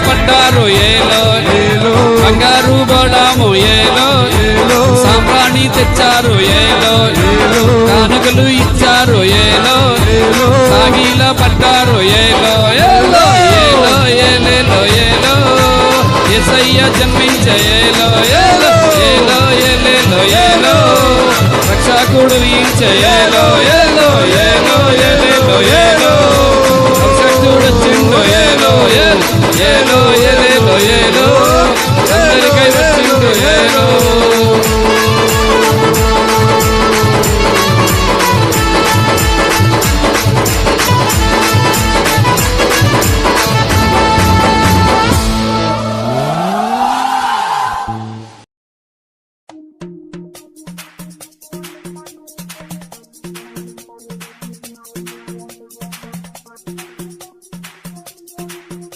పడ్డారు ఏలో ఏలో బంగారు బోళము ఏలో ఏలో సాంబ్రాణి తెచ్చారు ఏలో ఏలో కానుకలు ఇచ్చారు ఏలో ఏలో సాగిల పడ్డారు ఏలో ఏలో ఏలో ఏలేలో ఏలో యేసయ్య జన్మించే ఏలో ఏలో ఏలో ఏలేలో ఏలో రక్షకుడు ఇచ్చే ఏలో ఏలో ఏలో ఏలేలో ఏలో రక్షకుడు వచ్చిండు ఏలో ఏలో ఏలో ఏలేలో ఏలో అందరికై వచ్చిండు ఏలో